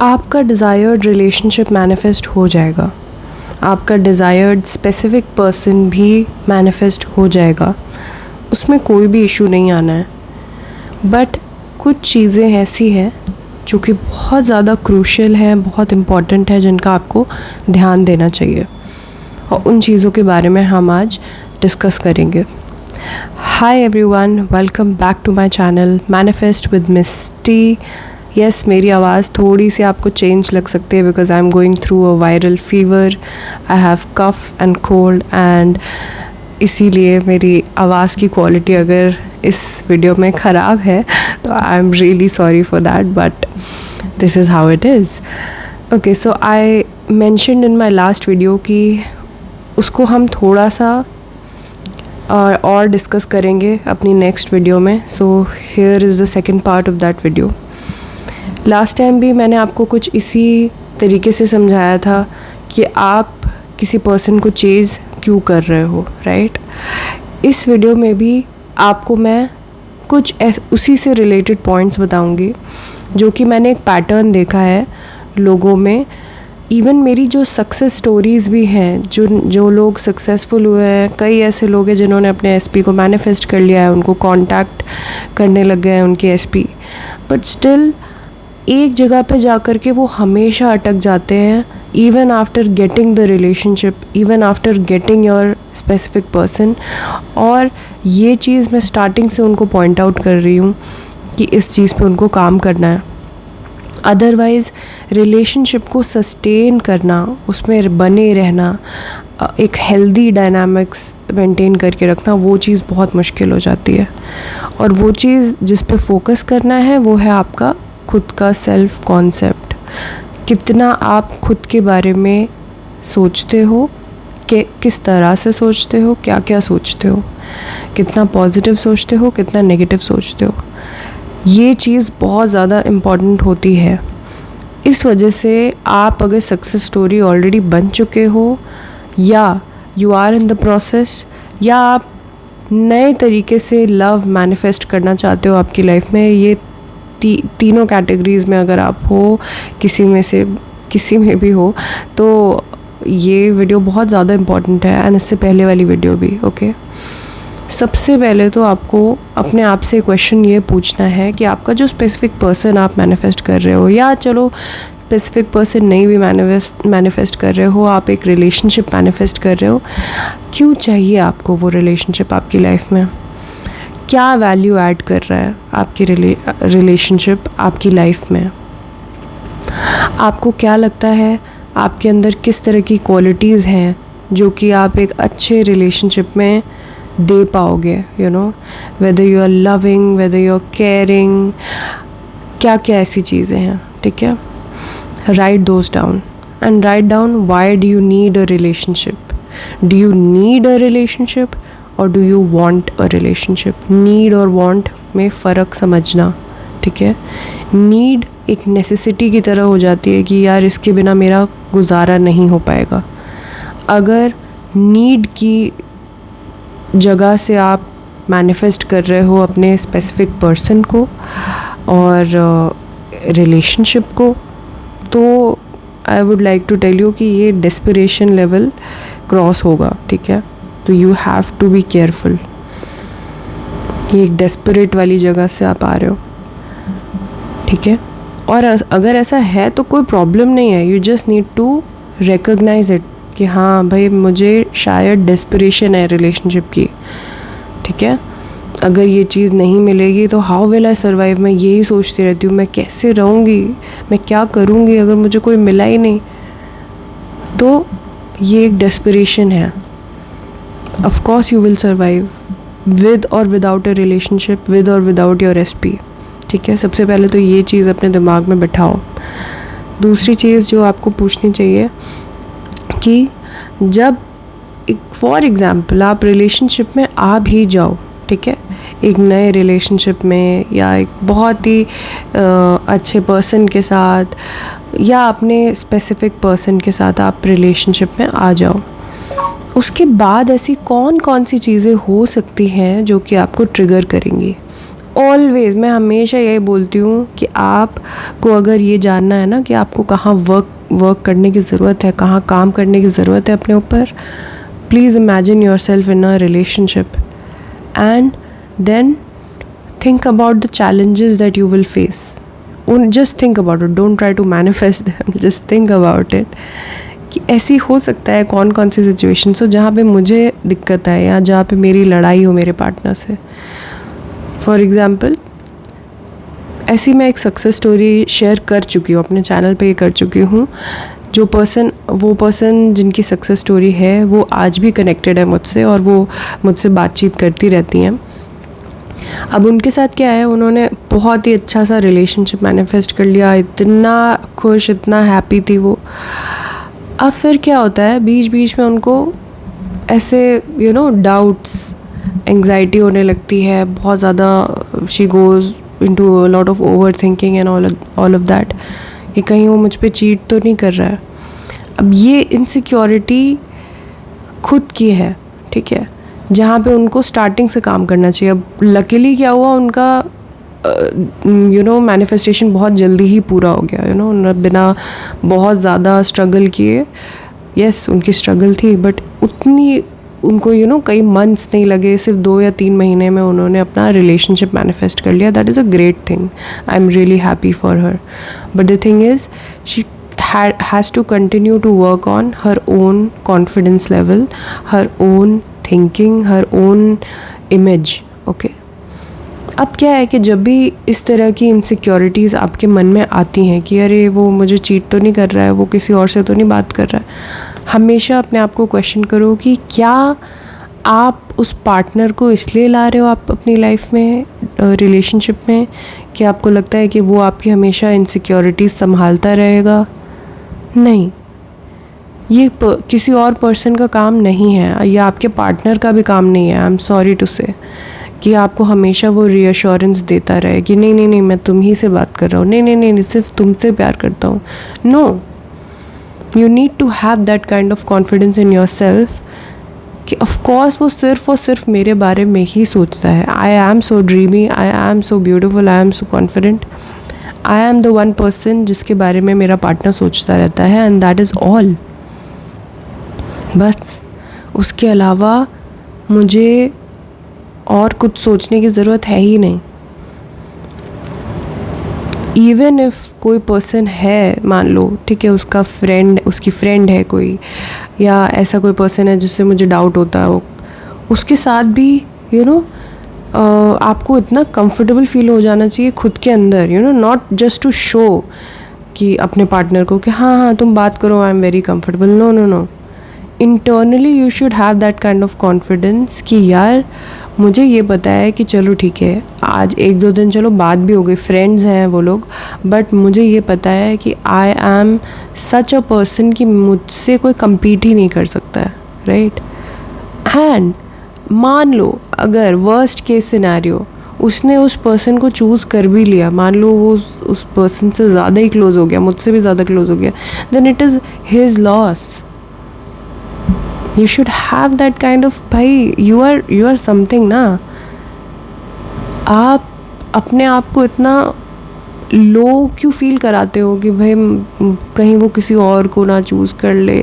आपका desired relationship manifest हो जाएगा, आपका डिज़ायर्ड स्पेसिफ़िक पर्सन भी मैनिफेस्ट हो जाएगा, उसमें कोई भी इशू नहीं आना है। बट कुछ चीज़ें ऐसी हैं जो कि बहुत ज़्यादा क्रूशियल हैं, बहुत इम्पॉर्टेंट है, जिनका आपको ध्यान देना चाहिए, और उन चीज़ों के बारे में हम आज डिस्कस करेंगे। Hi everyone, welcome back to my channel manifest with Miss T. Yes, मेरी आवाज़ थोड़ी सी आपको चेंज लग सकती है because I am going through a viral fever, I have cough and cold, and इसीलिए मेरी आवाज़ की क्वालिटी अगर इस वीडियो में ख़राब है तो I am really sorry for that, but this is how it is. Okay, so I mentioned in my last video कि उसको हम थोड़ा सा और डिस्कस करेंगे अपनी नेक्स्ट वीडियो में। So here is the second part of that video. Last time भी मैंने आपको कुछ इसी तरीके से समझाया था कि आप किसी पर्सन को चेज़ क्यों कर रहे हो, राइट। इस वीडियो में भी आपको मैं कुछ उसी से रिलेटेड पॉइंट्स बताऊंगी जो कि मैंने एक पैटर्न देखा है लोगों में। इवन मेरी जो सक्सेस स्टोरीज़ भी हैं, जो लोग सक्सेसफुल हुए हैं, कई ऐसे लोग हैं जिन्होंने अपने एसपी को मैनिफेस्ट कर लिया है, उनको कांटेक्ट करने लग गए हैं उनके एसपी, बट स्टिल एक जगह पे जा कर के वो हमेशा अटक जाते हैं। Even after getting the relationship, even after getting your specific person. और ये चीज़ मैं स्टार्टिंग से उनको पॉइंट आउट कर रही हूँ कि इस चीज़ पे उनको काम करना है। अदरवाइज़ रिलेशनशिप को सस्टेन करना, उसमें बने रहना, एक हेल्दी डायनामिक्स मेंटेन करके रखना, वो चीज़ बहुत मुश्किल हो जाती है। और वो चीज़ जिस पे फोकस करना है वो है आपका खुद का सेल्फ कॉन्सेप्ट। कितना आप खुद के बारे में सोचते हो, कि किस तरह से सोचते हो, क्या क्या सोचते हो, कितना पॉजिटिव सोचते हो, कितना नेगेटिव सोचते हो, ये चीज़ बहुत ज़्यादा इम्पॉर्टेंट होती है। इस वजह से आप अगर सक्सेस स्टोरी ऑलरेडी बन चुके हो, या you are in the process, या आप नए तरीके से लव मैनिफेस्ट करना चाहते हो आपकी लाइफ में, ये तीनों कैटेगरीज़ में अगर आप हो, किसी में भी हो, तो ये वीडियो बहुत ज़्यादा इम्पॉर्टेंट है। एंड इससे पहले वाली वीडियो भी। ओके, सबसे पहले तो आपको अपने आप से क्वेश्चन ये पूछना है कि आपका जो स्पेसिफिक पर्सन आप मैनिफेस्ट कर रहे हो, या चलो स्पेसिफिक पर्सन नहीं भी मैनिफेस्ट कर रहे हो, आप एक रिलेशनशिप मैनिफेस्ट कर रहे हो, क्यों चाहिए आपको वो रिलेशनशिप आपकी लाइफ में? क्या वैल्यू ऐड कर रहा है आपकी रिलेशनशिप आपकी लाइफ में? आपको क्या लगता है आपके अंदर किस तरह की क्वालिटीज़ हैं जो कि आप एक अच्छे रिलेशनशिप में दे पाओगे? You know, whether you are loving, whether you are caring, क्या क्या ऐसी चीज़ें हैं, ठीक है। Write those down and write down why do you need a relationship. Do you need a relationship और do you want a relationship? Need और want में फ़र्क समझना, ठीक है। नीड एक नेसेसिटी की तरह हो जाती है कि यार इसके बिना मेरा गुजारा नहीं हो पाएगा। अगर नीड की जगह से आप मैनिफेस्ट कर रहे हो अपने स्पेसिफिक पर्सन को और रिलेशनशिप को, तो I would like to tell you कि ये डेस्परेशन लेवल क्रॉस होगा, ठीक है। तो you have to be careful. ये एक डेस्परेट वाली जगह से आप आ रहे हो, ठीक है। और अगर ऐसा है तो कोई प्रॉब्लम नहीं है, you just need to recognise it कि हाँ भाई, मुझे शायद डेस्परेशन है रिलेशनशिप की, ठीक है। अगर ये चीज़ नहीं मिलेगी तो हाउ विल आई सर्वाइव, मैं यही सोचती रहती हूँ, मैं कैसे रहूँगी, मैं क्या करूँगी अगर मुझे कोई मिला ही नहीं। तो ये एक डेस्परेशन है। Of course you will survive with or without a relationship, with or without your SP, ठीक है। सबसे पहले तो ये चीज़ अपने दिमाग में बैठाओ। दूसरी चीज़ जो आपको पूछनी चाहिए कि जब फॉर एग्ज़ाम्पल आप रिलेशनशिप में आ भी जाओ, ठीक है, एक नए रिलेशनशिप में या एक बहुत ही अच्छे पर्सन के साथ या अपने स्पेसिफिक पर्सन के साथ आप रिलेशनशिप में आ जाओ, उसके बाद ऐसी कौन कौन सी चीज़ें हो सकती हैं जो कि आपको ट्रिगर करेंगी? ऑलवेज मैं हमेशा यही बोलती हूँ कि आपको अगर ये जानना है ना कि आपको कहाँ वर्क करने की ज़रूरत है, कहाँ काम करने की ज़रूरत है अपने ऊपर, please imagine yourself in a relationship and then think about the challenges that you will face. Just think about it, don't try to manifest them, just think about it कि ऐसी हो सकता है कौन कौन सी सिचुएशंस हो जहाँ पे मुझे दिक्कत आए या जहाँ पे मेरी लड़ाई हो मेरे पार्टनर से. फॉर एग्ज़ाम्पल ऐसी मैं एक सक्सेस स्टोरी शेयर कर चुकी हूँ अपने चैनल पे, कर चुकी हूँ. वो पर्सन जिनकी सक्सेस स्टोरी है वो आज भी कनेक्टेड है मुझसे और वो मुझसे बातचीत करती रहती हैं. अब उनके साथ क्या है, उन्होंने बहुत ही अच्छा सा रिलेशनशिप मैनिफेस्ट कर लिया, इतना खुश, इतना हैप्पी थी वो. अब फिर क्या होता है, बीच बीच में उनको ऐसे डाउट्स, एंग्जाइटी होने लगती है बहुत ज़्यादा. She goes into a lot of over thinking and all of that कि कहीं वो मुझ पे चीट तो नहीं कर रहा है. अब ये इनसिक्योरिटी खुद की है, ठीक है, जहाँ पे उनको स्टार्टिंग से काम करना चाहिए. अब लकीली क्या हुआ, उनका मैनिफेस्टेशन बहुत जल्दी ही पूरा हो गया. बिना बहुत ज़्यादा स्ट्रगल किए. यस, उनकी स्ट्रगल थी बट उतनी उनको कई मंथ्स नहीं लगे, सिर्फ 2 या 3 महीने में उन्होंने अपना रिलेशनशिप मैनिफेस्ट कर लिया. That is a great thing. I am really happy for her. But the thing is she has to continue to work on her own confidence level, her own thinking, her own image. Okay. अब क्या है कि जब भी इस तरह की insecurities आपके मन में आती हैं कि अरे वो मुझे चीट तो नहीं कर रहा है, वो किसी और से तो नहीं बात कर रहा है, हमेशा अपने आप को क्वेश्चन करो कि क्या आप उस पार्टनर को इसलिए ला रहे हो आप अपनी लाइफ में, रिलेशनशिप में, कि आपको लगता है कि वो आपकी हमेशा इनसिक्योरिटीज़ संभालता रहेगा. नहीं, ये किसी और पर्सन का काम नहीं है, या आपके पार्टनर का भी काम नहीं है. आई एम सॉरी टू से कि आपको हमेशा वो रीअश्योरेंस देता रहे कि नहीं नहीं नहीं मैं तुम ही से बात कर रहा हूँ, नहीं नहीं नहीं सिर्फ तुमसे प्यार करता हूँ. No, you need to have that kind of confidence in yourself कि ऑफकोर्स वो सिर्फ और सिर्फ मेरे बारे में ही सोचता है. I am so dreamy, I am so beautiful, I am so confident. I am the one person जिसके बारे में मेरा पार्टनर सोचता रहता है एंड दैट इज़ ऑल. बस उसके अलावा मुझे और कुछ सोचने की ज़रूरत है ही नहीं. इवन इफ़ कोई पर्सन है, मान लो ठीक है, उसकी फ्रेंड है कोई, या ऐसा कोई पर्सन है जिससे मुझे डाउट होता है, उसके साथ भी आपको इतना कंफर्टेबल फील हो जाना चाहिए खुद के अंदर, नॉट जस्ट टू शो कि अपने पार्टनर को कि हाँ हाँ तुम बात करो, I am very comfortable. No no no, internally you should have that kind of confidence कि यार मुझे ये पता है कि चलो ठीक है, आज 1-2 दिन चलो बात भी हो गई, फ्रेंड्स हैं वो लोग, बट मुझे ये पता है कि I am such a person कि मुझसे कोई compete ही नहीं कर सकता है, राइट. एंड मान लो अगर वर्स्ट केस सिनेरियो उसने उस पर्सन को चूज़ कर भी लिया, मान लो वो उस पर्सन से ज़्यादा ही क्लोज़ हो गया, मुझसे भी ज़्यादा क्लोज़ हो गया, then it is his loss. You should have that kind of, भाई you are something ना. आप अपने आप को इतना लो क्यों फील कराते हो कि भाई कहीं वो किसी और को ना चूज़ कर ले,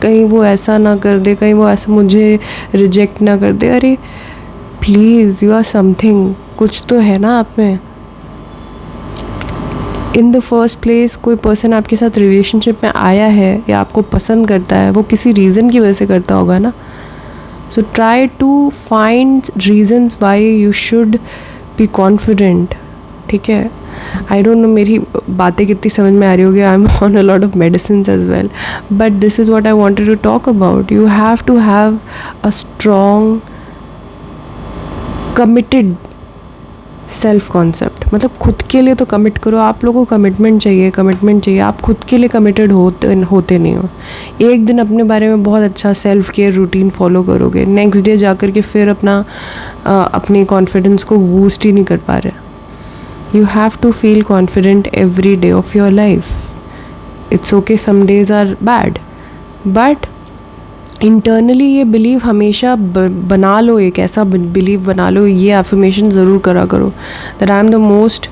कहीं वो ऐसा ना कर दे, कहीं वो ऐसा मुझे रिजेक्ट ना कर दे. अरे प्लीज़, यू आर समथिंग, कुछ तो है ना आप में. इन द फर्स्ट प्लेस कोई पर्सन आपके साथ रिलेशनशिप में आया है या आपको पसंद करता है, वो किसी रीज़न की वजह से करता होगा ना. So try to find reasons why you should be confident. ठीक है, आई डोंट नो मेरी बातें कितनी समझ में आ रही होगी. I am on a lot of medicines as well, but this is what I wanted to talk about. You have to have a strong committed self concept. मतलब खुद के लिए तो कमिट करो. आप लोगों को कमिटमेंट चाहिए. आप खुद के लिए कमिटेड होते नहीं हो. एक दिन अपने बारे में बहुत अच्छा सेल्फ केयर रूटीन फॉलो करोगे, नेक्स्ट डे जाकर के फिर अपने कॉन्फिडेंस को बूस्ट ही नहीं कर पा रहे. You have to feel confident every day of your life. It's okay, some days are bad, but internally ये बिलीव हमेशा बना लो, एक ऐसा बिलीव बना लो, ये एफर्मेशन ज़रूर करा करो that I am the most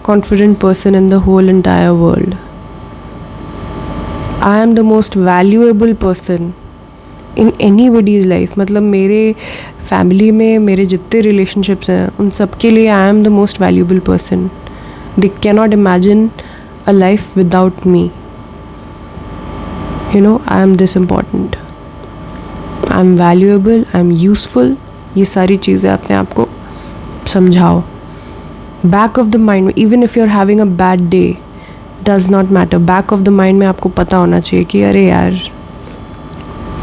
confident person in the whole entire world, I am the most valuable person in anybody's life. मतलब मेरे फैमिली में मेरे जितने रिलेशनशिप्स हैं उन सब के लिए I am the most valuable person, they can not imagine a life without me, you know, I am this important, I am valuable, I am useful. ये सारी चीज़ें अपने आप को समझाओ। बैक ऑफ द माइंड में, even if you are having a bad day, does not matter, back of the mind में आपको पता होना चाहिए कि अरे यार,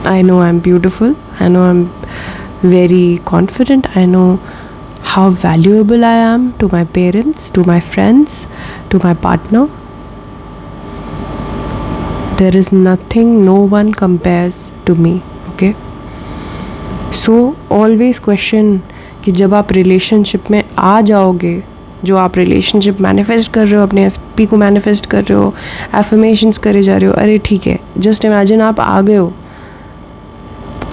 I know I am beautiful, I know I am very confident, I know how valuable I am to my parents, to my friends, to my partner. There is nothing, no one compares to me, okay. So always question कि जब आप relationship में आ जाओगे, जो आप relationship manifest कर रहे हो, अपने एसपी को मैनिफेस्ट कर रहे हो, एफर्मेशंस करे जा रहे हो, अरे ठीक है, जस्ट इमेजिन आप आ गए हो,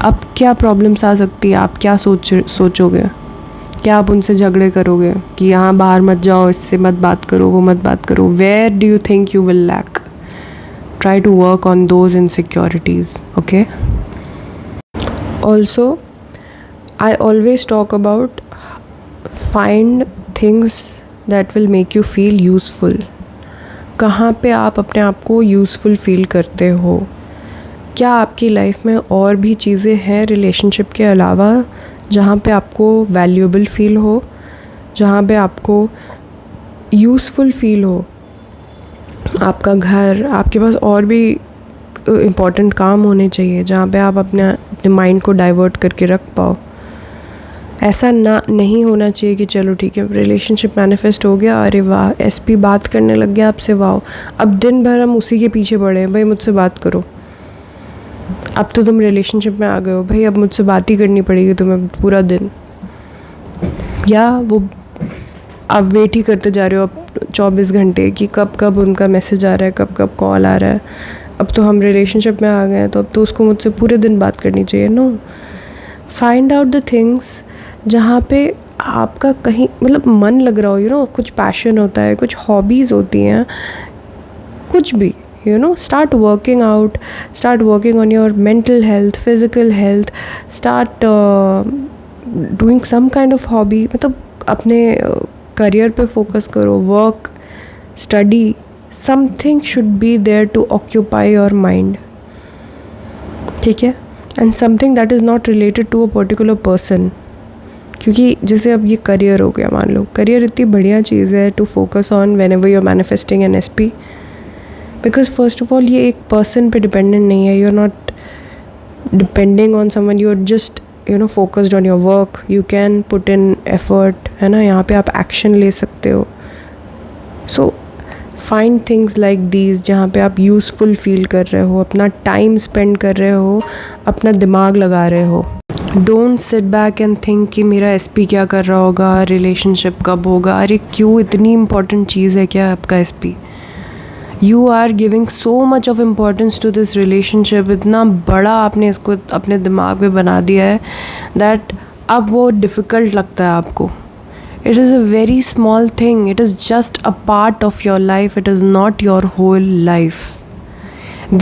अब क्या प्रॉब्लम्स आ सकती है, आप क्या सोचोगे, क्या आप उनसे झगड़े करोगे कि यहाँ बाहर मत जाओ, इससे मत बात करो, वो मत बात करो। Where do you think you will lack? Try to work on those insecurities, okay. Also, I always talk about find things that will make you feel useful. कहाँ पे आप अपने आप को यूज़फुल फील करते हो? क्या आपकी लाइफ में और भी चीज़ें हैं रिलेशनशिप के अलावा जहाँ पे आपको वैल्यूएबल फील हो, जहाँ पे आपको यूज़फुल फील हो? आपका घर, आपके पास और भी इम्पॉर्टेंट काम होने चाहिए जहाँ पे आप अपने माइंड को डाइवर्ट करके रख पाओ। ऐसा नहीं होना चाहिए कि चलो ठीक है, रिलेशनशिप मैनिफेस्ट हो गया, अरे वाह, एसपी बात करने लग गया आपसे, वाह, अब दिन भर हम उसी के पीछे पड़े हैं, भाई मुझसे बात करो। अब तो तुम रिलेशनशिप में आ गए हो, भाई अब मुझसे बात ही करनी पड़ेगी तुम्हें पूरा दिन। या वो आप वेट ही करते जा रहे हो अब 24 घंटे कि कब कब उनका मैसेज आ रहा है, कब कब कॉल आ रहा है। अब तो हम रिलेशनशिप में आ गए हैं तो अब तो उसको मुझसे पूरे दिन बात करनी चाहिए। No, find out the things जहाँ पे आपका कहीं मतलब मन लग रहा हो, यू नो, कुछ पैशन होता है, कुछ हॉबीज़ होती हैं, कुछ भी, you know, start working out, start working on your mental health, physical health, start doing some kind of hobby. मतलब अपने करियर पे फोकस करो, work, study, something should be there to occupy your mind, ठीक है, and something that is not related to a particular person. क्योंकि जैसे अब ये करियर हो गया, मान लो करियर इतनी बढ़िया चीज़ है to focus on whenever you are manifesting an SP, because first of all ये एक पर्सन पे डिपेंडेंट नहीं है, you are not depending on someone, you are just, you know, focused on your work, you can put in effort, है ना, यहाँ पे आप एक्शन ले सकते हो। So find things like these जहाँ पे आप यूज़फुल फील कर रहे हो, अपना टाइम स्पेंड कर रहे हो, अपना दिमाग लगा रहे हो। Don't sit back and think कि मेरा एसपी क्या कर रहा होगा, रिलेशनशिप कब होगा, अरे क्यों, इतनी इम्पॉर्टेंट चीज़ है क्या आपका SP? You are giving so much of importance to this relationship, इतना बड़ा आपने इसको अपने दिमाग में बना दिया है दैट अब वो डिफ़िकल्ट लगता है आपको। It is a very small thing. It is just a part of your life. It is not your whole life.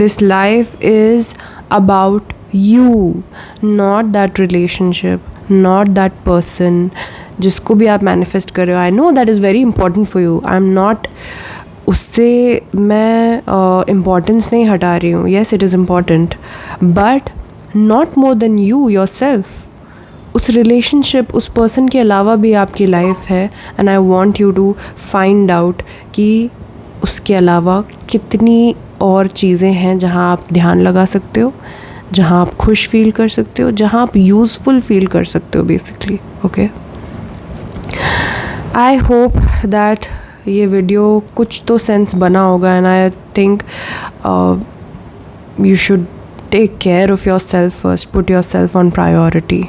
This life is about you, not that relationship, not that person जिसको भी आप manifest कर रहे हो. I know that is very important for you. I'm not, उससे मैं importance नहीं हटा रही हूँ. Yes, it is important, but not more than you yourself. उस रिलेशनशिप, उस पर्सन के अलावा भी आपकी लाइफ है, and I want you to find out कि उसके अलावा कितनी और चीज़ें हैं जहाँ आप ध्यान लगा सकते हो, जहाँ आप खुश फील कर सकते हो, जहाँ आप यूज़फुल फील कर सकते हो basically, okay. I hope that ये वीडियो कुछ तो सेंस बना होगा, and I think you should take care of your self first, put your self on priority.